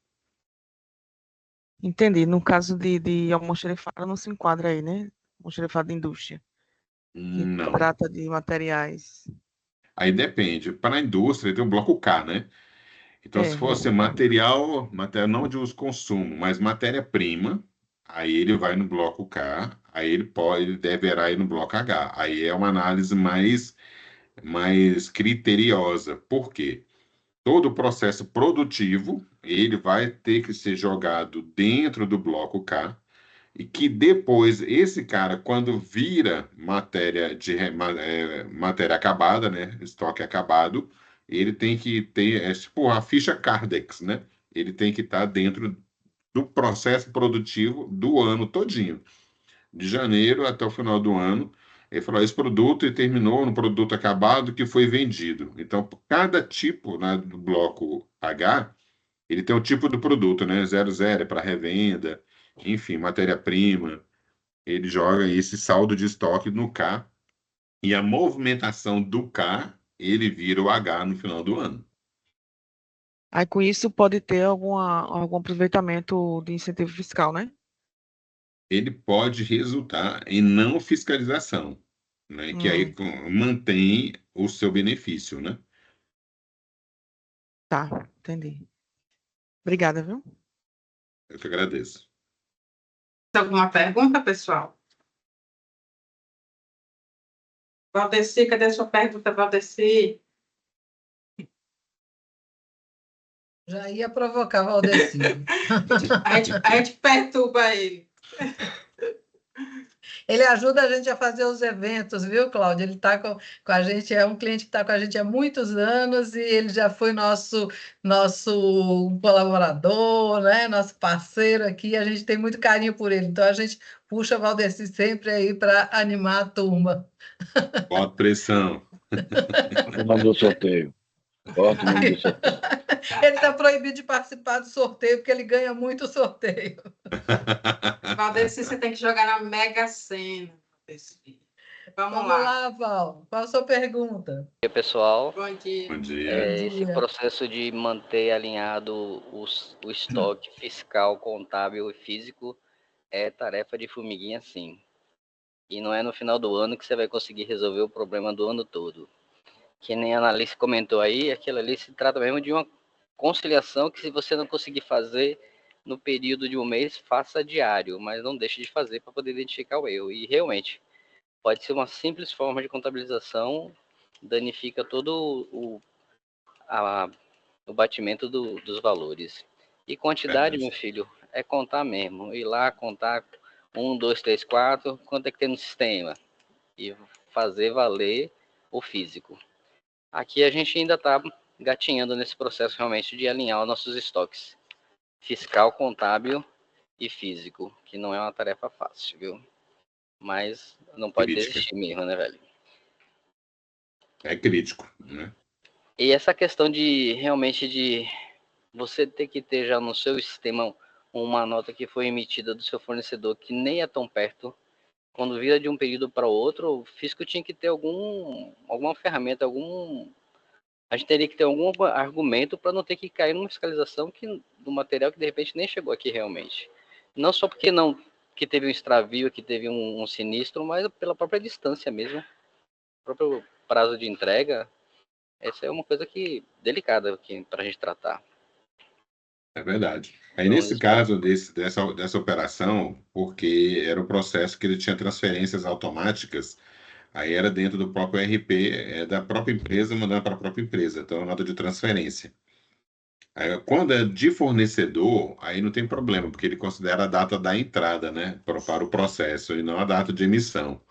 Entendi. No caso de almoxarifado, não se enquadra aí, né? Almoxarifado de indústria. que Não. trata de materiais. Aí depende. Para a indústria, tem o bloco K, né? Então, se fosse material não de uso consumo, mas matéria-prima, aí ele vai no bloco K, aí ele deverá ir no bloco H. Aí é uma análise mais criteriosa. Por quê? Todo o processo produtivo, ele vai ter que ser jogado dentro do bloco K, e que depois esse cara, quando vira matéria acabada, né, estoque acabado, ele tem que ter, tipo a ficha Cardex, né? Ele tem que estar dentro do processo produtivo do ano todinho, de janeiro até o final do ano. Ele falou, esse produto terminou no produto acabado que foi vendido. Então, por cada tipo, né, do bloco H, ele tem um tipo do produto, né? 00 é para revenda, enfim, matéria-prima. Ele joga esse saldo de estoque no K e a movimentação do K, ele vira o H no final do ano. Aí com isso pode ter algum aproveitamento de incentivo fiscal, né? Ele pode resultar em não fiscalização, né? Que aí mantém o seu benefício, né? Tá, entendi. Obrigada, viu? Eu que agradeço. Tem alguma pergunta, pessoal? Valdeci, cadê a sua pergunta, Valdeci? Já ia provocar Valdeci. A gente perturba ele. Ele ajuda a gente a fazer os eventos, viu, Cláudio? Ele está com a gente, é um cliente que está com a gente há muitos anos e ele já foi nosso colaborador, né? Nosso parceiro aqui. A gente tem muito carinho por ele. Então, a gente puxa Valdeci sempre aí para animar a turma. Bota pressão. O nome do sorteio. Bota o nome do sorteio. Ele está proibido de participar do sorteio porque ele ganha muito sorteio. Valdeci, você tem que jogar na Mega Sena. Vamos lá, Val. Qual a sua pergunta? Bom dia, pessoal. Bom dia. Bom dia. Esse processo de manter alinhado o estoque fiscal, contábil e físico é tarefa de formiguinha, sim. E não é no final do ano que você vai conseguir resolver o problema do ano todo. Que nem a Analice comentou aí, aquilo ali se trata mesmo de uma conciliação que, se você não conseguir fazer no período de um mês, faça diário, mas não deixe de fazer para poder identificar o erro. E realmente, pode ser uma simples forma de contabilização, danifica todo o batimento dos valores. E quantidade, meu filho, é contar mesmo. Ir lá, contar 1, 2, 3, 4, quanto é que tem no sistema. E fazer valer o físico. Aqui a gente ainda está gatinhando nesse processo realmente de alinhar os nossos estoques. Fiscal, contábil e físico, que não é uma tarefa fácil, viu? Mas não pode desistir mesmo, né, velho? É crítico, né? E essa questão de realmente de você ter que ter já no seu sistema uma nota que foi emitida do seu fornecedor que nem é tão perto, quando vira de um período para outro, o fisco tinha que ter alguma ferramenta, a gente teria que ter algum argumento para não ter que cair numa fiscalização do material que de repente nem chegou aqui realmente. Não só porque que teve um extravio, que teve um sinistro, mas pela própria distância mesmo, o próprio prazo de entrega. Essa é uma coisa delicada para a gente tratar. É verdade. Aí, nesse caso dessa operação, porque era um processo que ele tinha transferências automáticas, aí era dentro do próprio RP, da própria empresa, mandando para a própria empresa. Então, é nota de transferência. Aí, quando é de fornecedor, aí não tem problema, porque ele considera a data da entrada, né, para o processo, e não a data de emissão.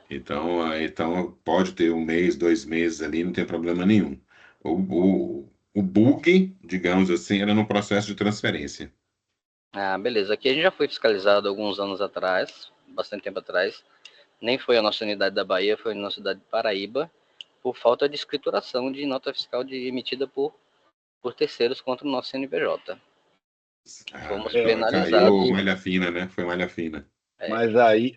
Então pode ter 1 mês, 2 meses ali, não tem problema nenhum. O bug, digamos assim, era no processo de transferência. Ah, beleza. Aqui a gente já foi fiscalizado alguns anos atrás, bastante tempo atrás. Nem foi a nossa unidade da Bahia, foi a nossa unidade de Paraíba, por falta de escrituração de nota fiscal emitida por terceiros contra o nosso CNPJ. Fomos penalizados. Caiu malha fina, né? Foi malha fina. Mas aí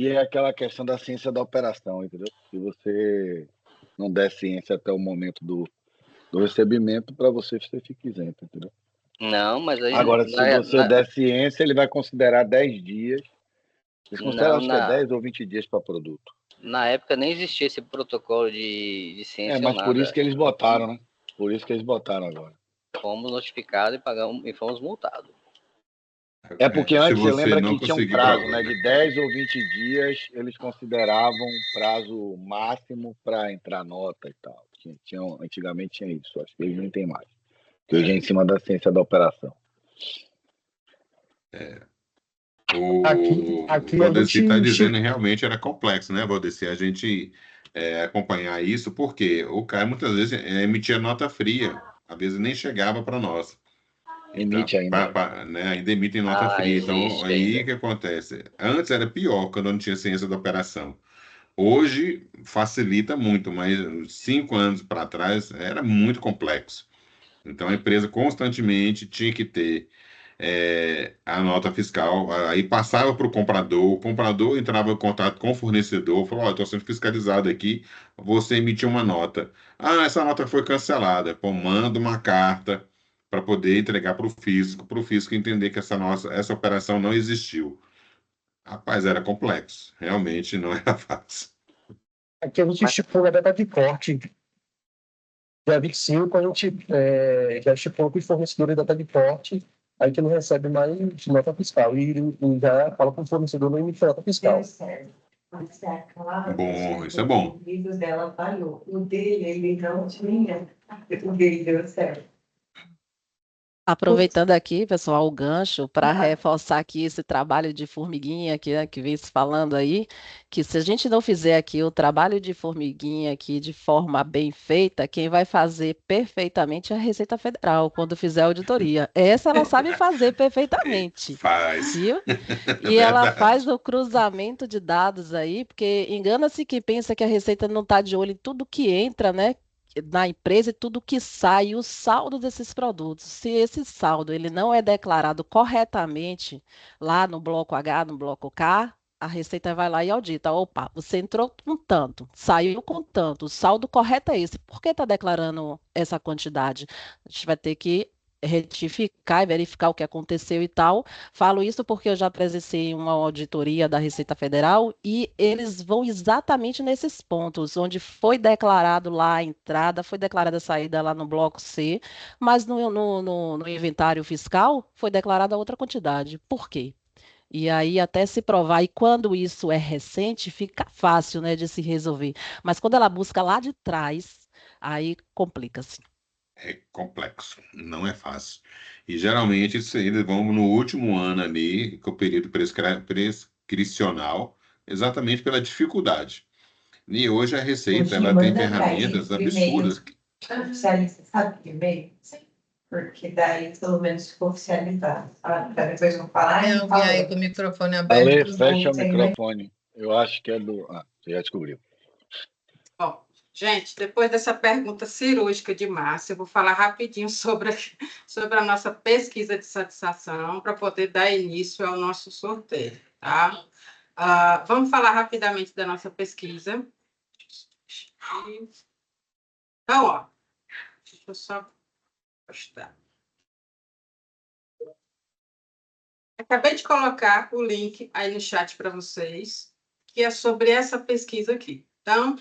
é aquela questão da ciência da operação, entendeu? Se você não der ciência até o momento do recebimento, para você fica isento, entendeu? Não, mas aí... Agora, se você der ciência, ele vai considerar 10 dias. Eles consideram, acho que é 10 ou 20 dias para produto. Na época nem existia esse protocolo de ciência ou Mas por isso nada. que eles botaram, né? Por isso que eles botaram agora. Fomos notificados e fomos multados. É porque Se antes você você lembra não que tinha um conseguir prazo, provar, né? De 10 ou 20 dias, eles consideravam um prazo máximo para entrar nota e tal. Antigamente tinha isso, acho que eles nem tem mais. Que hoje é em cima da ciência da operação. Aqui O a Valdeci está gente dizendo realmente era complexo, né, Valdeci? A gente acompanhar isso, porque o cara muitas vezes emitia nota fria, às vezes nem chegava para nós. Emite ainda. Né, ainda emitem nota fria. Então, existe aí ainda. o que acontece? Antes era pior, quando não tinha ciência da operação. Hoje facilita muito, mas 5 anos para trás era muito complexo. Então, a empresa constantemente tinha que ter a nota fiscal, aí passava para o comprador entrava em contato com o fornecedor, falou, estou sendo fiscalizado aqui, você emitiu uma nota. Essa nota foi cancelada. Pô, manda uma carta para poder entregar para o fisco entender que essa operação não existiu. Rapaz, era complexo, realmente não era fácil. Aqui a gente estipula a data de corte. Dia 25, a gente já estipula com os fornecedores data de corte, aí que não recebe mais nota fiscal. E já fala com o fornecedor não emitir nota fiscal. Bom, isso é bom. O livro dela falhou. O dele, ele não tinha. O dele deu certo. Aproveitando aqui, pessoal, o gancho para reforçar aqui esse trabalho de formiguinha aqui, né, que vem se falando aí, que se a gente não fizer aqui o trabalho de formiguinha aqui de forma bem feita, quem vai fazer perfeitamente é a Receita Federal, quando fizer a auditoria. Essa ela sabe fazer perfeitamente. Faz. Viu? E ela faz o cruzamento de dados aí, porque engana-se quem pensa que a Receita não está de olho em tudo que entra, né? Na empresa e tudo que sai, o saldo desses produtos. Se esse saldo ele não é declarado corretamente lá no bloco H, no bloco K, a Receita vai lá e audita. Opa, você entrou com tanto, saiu com tanto, o saldo correto é esse. Por que está declarando essa quantidade? A gente vai ter que retificar e verificar o que aconteceu e tal. Falo isso porque eu já presenciei uma auditoria da Receita Federal e eles vão exatamente nesses pontos, onde foi declarado lá a entrada, foi declarada a saída lá no bloco C, mas no inventário fiscal foi declarada outra quantidade. Por quê? E aí, até se provar, e quando isso é recente, fica fácil, né, de se resolver. Mas quando ela busca lá de trás, aí complica-se. É complexo, não é fácil. E geralmente isso aí, eles vão no último ano ali, com o período prescricional, exatamente pela dificuldade. E hoje a Receita ela tem ferramentas absurdas. Oficializa, sabe que e-mail? Porque daí, pelo menos, ficou oficializado. Depois vão falar. Tem alguém aí com o microfone aberto? Ale, fecha o microfone. Eu acho que é do. Você já descobriu. Bom, gente, depois dessa pergunta cirúrgica de Márcia, eu vou falar rapidinho sobre a nossa pesquisa de satisfação para poder dar início ao nosso sorteio, tá? Vamos falar rapidamente da nossa pesquisa. Então, ó, deixa eu só postar. Acabei de colocar o link aí no chat para vocês, que é sobre essa pesquisa aqui. Então,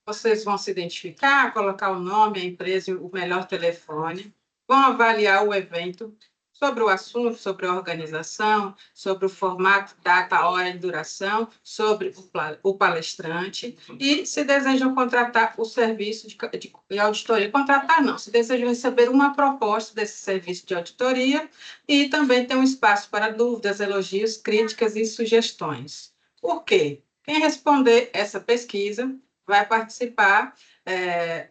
vocês vão se identificar, colocar o nome, a empresa e o melhor telefone, vão avaliar o evento sobre o assunto, sobre a organização, sobre o formato, data, hora e duração, sobre o palestrante e se desejam contratar o serviço de auditoria. Contratar não, se desejam receber uma proposta desse serviço de auditoria e também tem um espaço para dúvidas, elogios, críticas e sugestões. Por quê? Quem responder essa pesquisa vai participar,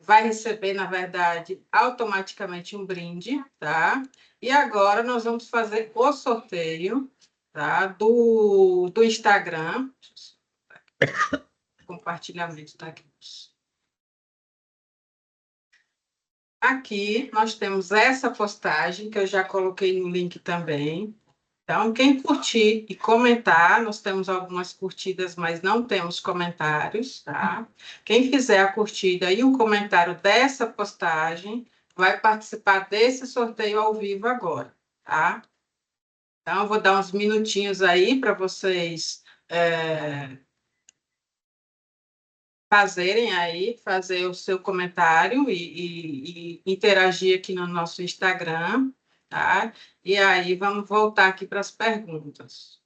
vai receber, na verdade, automaticamente um brinde, tá? E agora nós vamos fazer o sorteio, tá? Do Instagram. Compartilhamento está aqui. Aqui nós temos essa postagem, que eu já coloquei no link também. Então, quem curtir e comentar, nós temos algumas curtidas, mas não temos comentários, tá? Quem fizer a curtida e um comentário dessa postagem, vai participar desse sorteio ao vivo agora, tá? Então, eu vou dar uns minutinhos aí para vocês fazer o seu comentário e interagir aqui no nosso Instagram, tá? E aí vamos voltar aqui para as perguntas.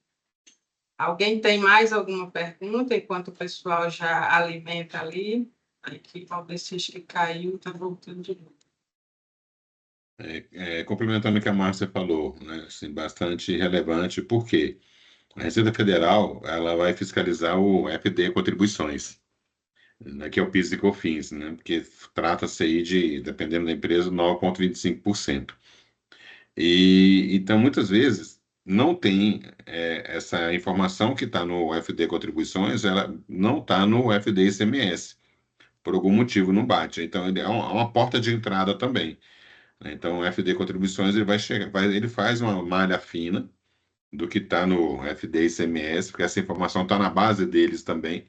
Alguém tem mais alguma pergunta enquanto o pessoal já alimenta ali? Aqui, talvez acho que caiu, está voltando de novo. Complementando o que a Márcia falou, né, assim, bastante relevante, porque a Receita Federal ela vai fiscalizar o FD Contribuições, né, que é o PIS e COFINS, né, porque trata-se aí de, dependendo da empresa, 9,25%. Então, muitas vezes, não tem essa informação que está no FD Contribuições, ela não está no FD ICMS, por algum motivo não bate. Então, ele é uma porta de entrada também, né? Então, o FD Contribuições ele vai chegar, ele faz uma malha fina do que está no FD ICMS, porque essa informação está na base deles também,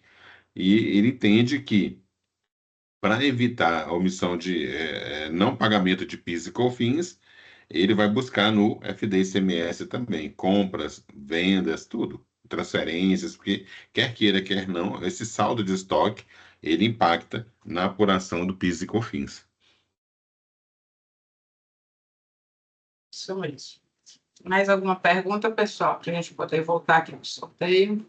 e ele entende que para evitar a omissão de não pagamento de PIS e COFINS, ele vai buscar no FD ICMS também, compras, vendas, tudo, transferências, porque quer queira, quer não, esse saldo de estoque, ele impacta na apuração do PIS e COFINS. Isso mesmo. Mais alguma pergunta, pessoal, para a gente poder voltar aqui para o sorteio?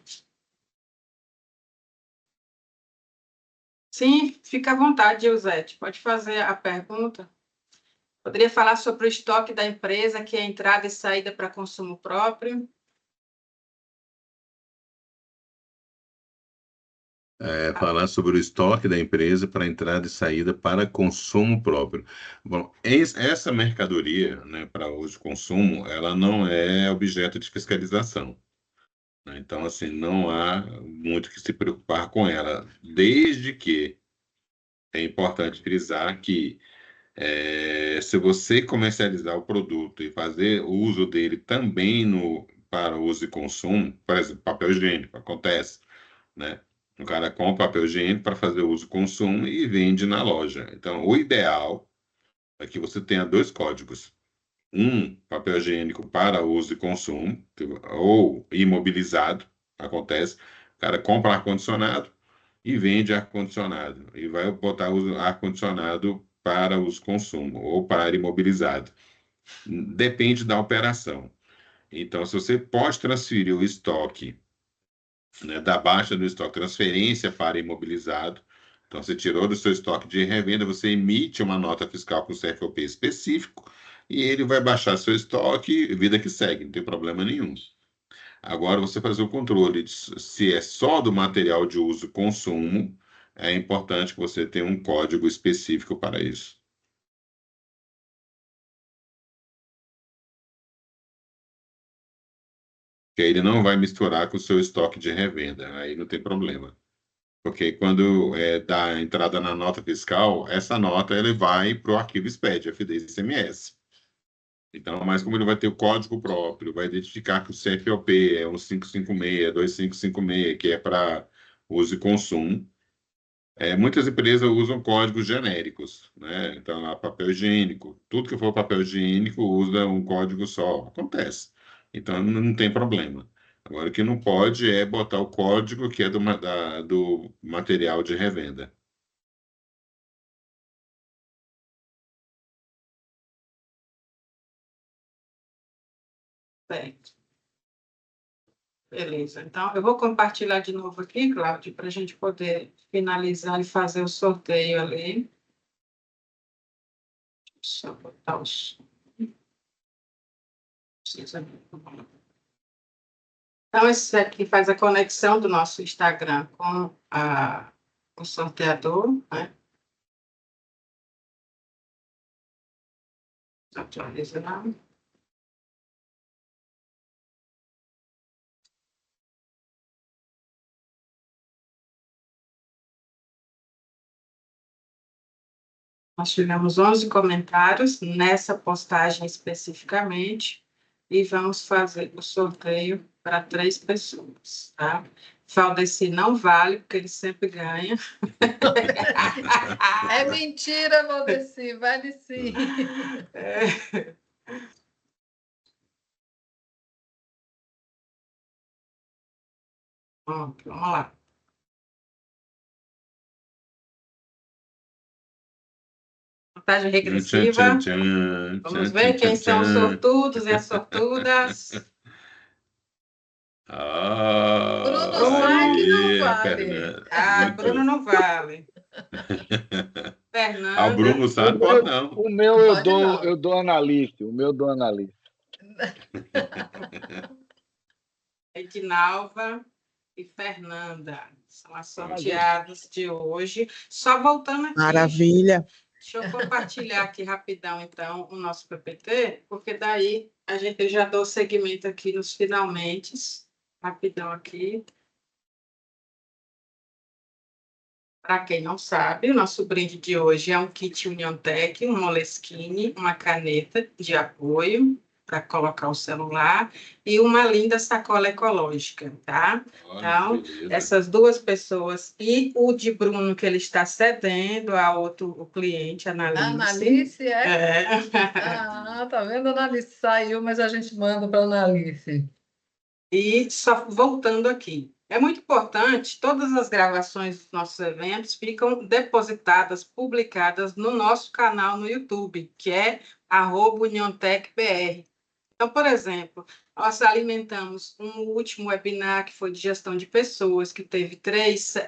Sim, fica à vontade, Eusete. Pode fazer a pergunta. Poderia falar sobre o estoque da empresa, que é entrada e saída para consumo próprio? Falar sobre o estoque da empresa para entrada e saída para consumo próprio. Bom, essa mercadoria, né, para uso e consumo, ela não é objeto de fiscalização, né? Então, assim, não há muito que se preocupar com ela, desde que é importante frisar que se você comercializar o produto e fazer uso dele também para uso e consumo, por exemplo, papel higiênico, acontece, né? O cara compra papel higiênico para fazer uso e consumo e vende na loja. Então, o ideal é que você tenha dois códigos. Um papel higiênico para uso e consumo, ou imobilizado, acontece. O cara compra ar-condicionado e vende ar-condicionado. E vai botar o ar-condicionado para uso e consumo, ou para imobilizado. Depende da operação. Então, se você pode transferir o estoque, né, da baixa do estoque, transferência para imobilizado. Então, você tirou do seu estoque de revenda, você emite uma nota fiscal com CFOP específico e ele vai baixar seu estoque, vida que segue, não tem problema nenhum. Agora, você fazer o controle de se é só do material de uso e consumo, é importante que você tenha um código específico para isso. Que aí ele não vai misturar com o seu estoque de revenda, aí não tem problema. Porque quando dá entrada na nota fiscal, essa nota ele vai para o arquivo SPED, FD ICMS. Então, mas como ele vai ter o código próprio, vai identificar que o CFOP é um 556, 2556, que é para uso e consumo. Muitas empresas usam códigos genéricos, né? Então, lá, papel higiênico, tudo que for papel higiênico usa um código só. Acontece. Então, não tem problema. Agora, o que não pode é botar o código que é do material de revenda. Certo. Beleza. Então, eu vou compartilhar de novo aqui, Cláudio, para a gente poder finalizar e fazer o sorteio ali. Deixa eu botar os... Então, esse aqui faz a conexão do nosso Instagram com o sorteador, né? Atualiza lá. Nós tivemos 11 comentários nessa postagem especificamente e vamos fazer o sorteio para 3 pessoas, tá? Valdeci não vale, porque ele sempre ganha. É mentira, Valdeci, vale sim. Vamos lá. Contagem regressiva. Vamos ver quem são os sortudos e as sortudas. Bruno sai que não vale. Fernanda. Bruno não vale. Fernanda. O Bruno sabe, pode não. O meu eu dou analista. O meu eu dou analista. Edinalva e Fernanda são as sorteadas de hoje. Só voltando aqui. Maravilha. Deixa eu compartilhar aqui rapidão, então, o nosso PPT, porque daí eu já dou seguimento aqui nos finalmente. Rapidão aqui. Para quem não sabe, o nosso brinde de hoje é um kit Uniontech, um Moleskine, uma caneta de apoio para colocar o celular e uma linda sacola ecológica, tá? Então, essas duas pessoas e o de Bruno, que ele está cedendo a o cliente, a Analice. Analice, é? Tá vendo? A Analice saiu, mas a gente manda para a Analice. E só voltando aqui. É muito importante, todas as gravações dos nossos eventos ficam depositadas, publicadas no nosso canal no YouTube, que é @UnionTechBR. Então, por exemplo, nós alimentamos um último webinar que foi de gestão de pessoas, que teve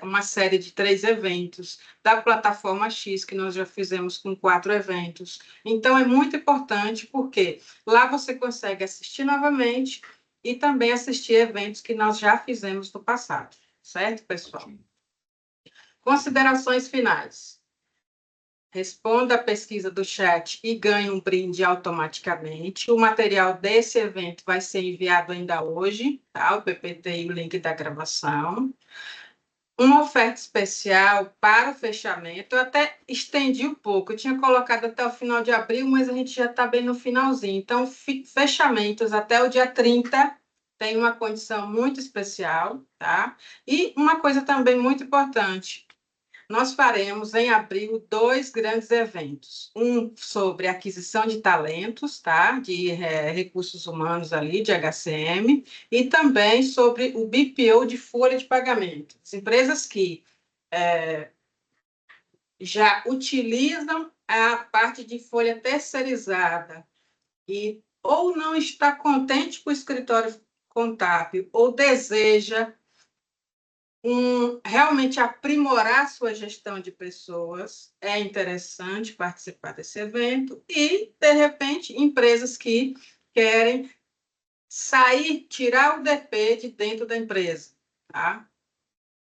uma série de 3 eventos, da plataforma X, que nós já fizemos com 4 eventos. Então, é muito importante, porque lá você consegue assistir novamente e também assistir eventos que nós já fizemos no passado. Certo, pessoal? Considerações finais. Responda a pesquisa do chat e ganhe um brinde automaticamente. O material desse evento vai ser enviado ainda hoje, tá? O PPT e o link da gravação. Uma oferta especial para o fechamento. Eu até estendi um pouco. Eu tinha colocado até o final de abril, mas a gente já está bem no finalzinho. Então, fechamentos até o dia 30 tem uma condição muito especial, tá? E uma coisa também muito importante. Nós faremos em abril 2 grandes eventos. Um sobre aquisição de talentos, tá? De recursos humanos ali, de HCM, e também sobre o BPO de folha de pagamento. As empresas que já utilizam a parte de folha terceirizada e ou não está contente com o escritório contábil ou deseja realmente aprimorar sua gestão de pessoas, é interessante participar desse evento e, de repente, empresas que querem tirar o DP de dentro da empresa, tá?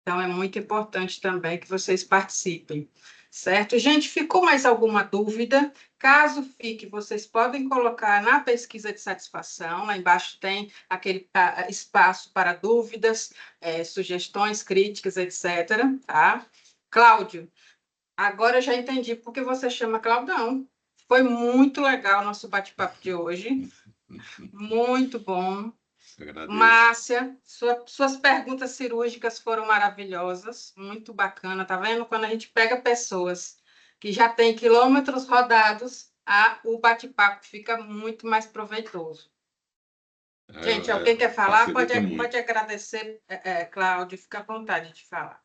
Então, é muito importante também que vocês participem, certo? Gente, ficou mais alguma dúvida? Caso fique, vocês podem colocar na pesquisa de satisfação, lá embaixo tem aquele espaço para dúvidas, sugestões, críticas, etc. Tá? Cláudio, agora eu já entendi por que você chama Claudão. Foi muito legal o nosso bate-papo de hoje, muito bom. Márcia, suas perguntas cirúrgicas foram maravilhosas, muito bacana, tá vendo? Quando a gente pega pessoas que já têm quilômetros rodados, o bate-papo fica muito mais proveitoso. Gente, alguém quer falar? Pode agradecer, Cláudio, fica à vontade de falar.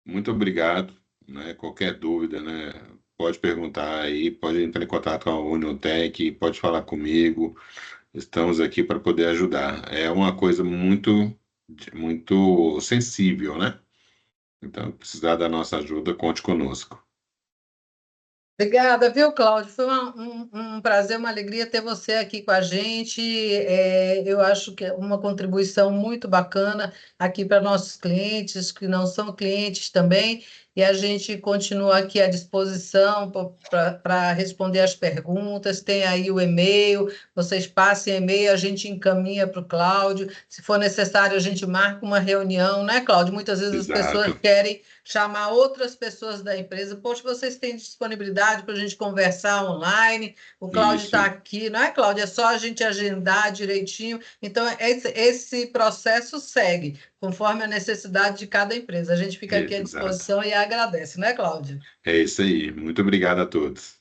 Muito obrigado, né? Qualquer dúvida, né? Pode perguntar aí, pode entrar em contato com a Uniontech, pode falar comigo. Estamos aqui para poder ajudar. É uma coisa muito, muito sensível, né? Então, precisar da nossa ajuda, conte conosco. Obrigada, viu, Cláudio? Foi um prazer, uma alegria ter você aqui com a gente. Eu acho que é uma contribuição muito bacana aqui para nossos clientes, que não são clientes também, e a gente continua aqui à disposição para responder as perguntas. Tem aí o e-mail, vocês passem e-mail, a gente encaminha para o Cláudio. Se for necessário, a gente marca uma reunião, né, Cláudio? Muitas vezes Exato. as pessoas querem chamar outras pessoas da empresa. Poxa, vocês têm disponibilidade para a gente conversar online? O Cláudio está aqui, não é, Cláudio? É só a gente agendar direitinho. Então, esse processo segue, conforme a necessidade de cada empresa. A gente fica aqui à disposição e agradece, não é, Cláudio? É isso aí. Muito obrigado a todos.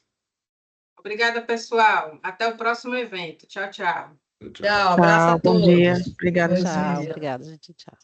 Obrigada, pessoal. Até o próximo evento. Tchau, tchau. Tchau, abraço a todos. Bom dia. Obrigada. Tchau, obrigada, gente. Tchau.